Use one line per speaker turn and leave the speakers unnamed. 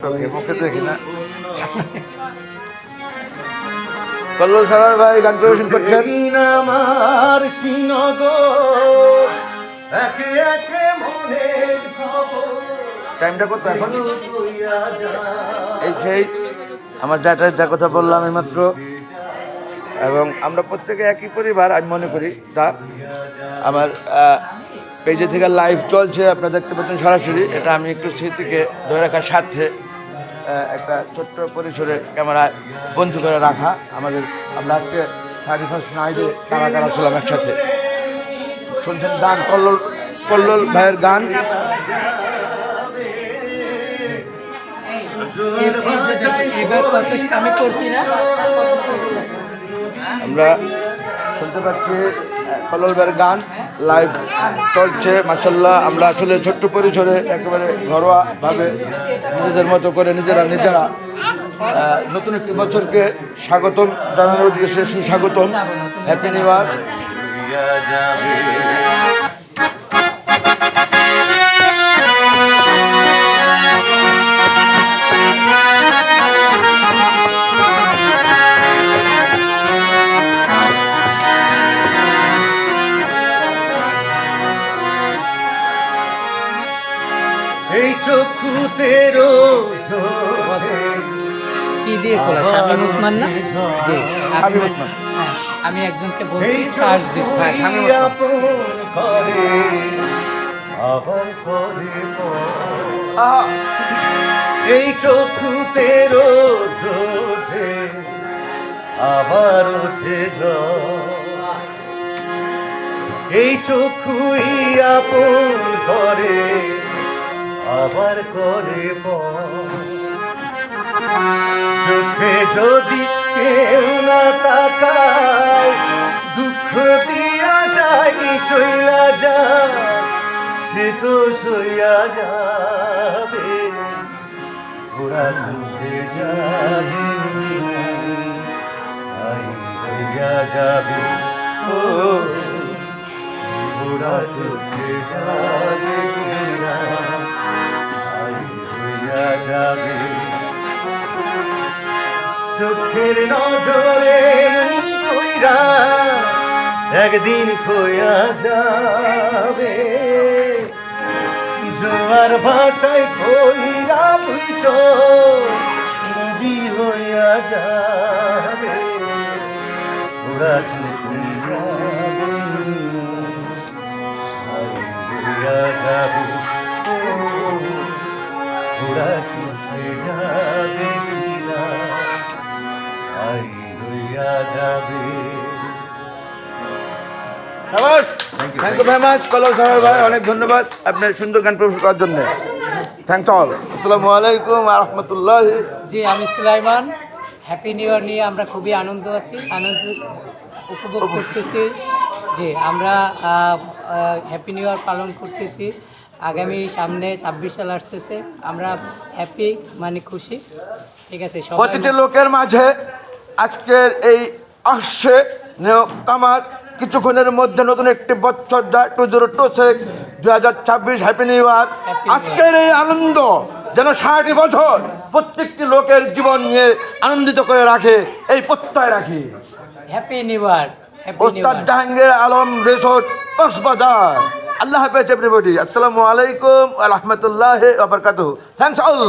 মুখে দেখি না। কল্লোল সারার ভাই গান পরিবেশন করছেন।
আমার সিনগ একে একে মনের খবর
টাইমটা কত এখন? এই সেই আমার যা কথা বললাম এইমাত্র, এবং আমরা প্রত্যেকে একই পরিবার আমি মনে করি। তা আমার পেজে থেকে লাইভ চলছে, আপনারা দেখতে পাচ্ছেন সরাসরি। এটা আমি একটু স্মৃতিকে ধরে রাখার স্বার্থে একটা ছোট্ট পরিসরে ক্যামেরায় বন্ধু করে রাখা। আমরা আজকে 31 নাইটে কারা ছিলাম একসাথে। শুনছেন গান, কল্লোল ভাইয়ের গান। আমরা শুনতে পাচ্ছি কল্লোল ভাইয়ের গান লাইভ চলছে। মাশাআল্লাহ, আমরা আসলে ছোট্ট পরিসরে একেবারে ঘরোয়াভাবে নিজেদের মতো করে নিজেরা নতুন একটি বছরকে স্বাগতম জানানোর উদ্দেশ্যে সুস্বাগতম, হ্যাপি নিউ ইয়ার।
এই চক্ষুতে
কি দিয়ে খোলা? শামীম ওসমান না? জি,
শামীম ওসমান।
আমি একজনকে বলছি চার্জ দিতে।
হ্যাঁ, শামীম ওসমান।
আবার করে এই চক্ষুতে ওঠে আবার ওঠে এই চক্ষুই আপন করে আবার করে চোখে যদি কেউ না তাকায় দুঃখ দিয়া যাই চইলা যায় সে তো সইয়া যাবে ওরা চোখে যাবে হইয়া যাবে ওরা চোখে যাবে হইয়া যাবে চোখের নজরে কইরা একদিন খোয়া যাবে জোয়ার ভাটায় কইরা বুঝছ নদী হইয়া যাবে ওরা চোখে যাবে হইয়া যাবে ওরা চোখে যাবে
thank you very much Kallol সারার ভাই, অনেক ধন্যবাদ আপনার সুন্দর গান পরিবেশন করার জন্য। Thanks all. আসসালামু আলাইকুম ওয়া রাহমাতুল্লাহি।
জি, আমি সুলাইমান। হ্যাপি নিউ ইয়ার নিয়ে আমরা খুবই আনন্দ উপভোগ করতেছি। যে আমরা হ্যাপি নিউ ইয়ার পালন করতেছি। আগামী সামনে 26 সাল আসতেছে, আমরা হ্যাপি মানে খুশি। ঠিক আছে,
প্রতিটি লোকের মাঝে আজকের এই আসছে কামার কিছুক্ষণের মধ্যে নতুন একটি বছর যায় 2026 2026 হ্যাপি নিউ ইয়ার। আজকের এই আনন্দ যেন 60 বছর প্রত্যেকটি লোকের জীবন নিয়ে আনন্দিত করে রাখে, এই প্রত্যয় রাখি।
Happy new year.
ওস্তাদ জাহাঙ্গীর আলম রিসোর্ট, কক্সবাজার। আল্লাহ হাফেজ এভরিবডি। আসসালামু আলাইকুম ওয়া রাহমাতুল্লাহি ওয়া বারাকাতুহু। Thanks all.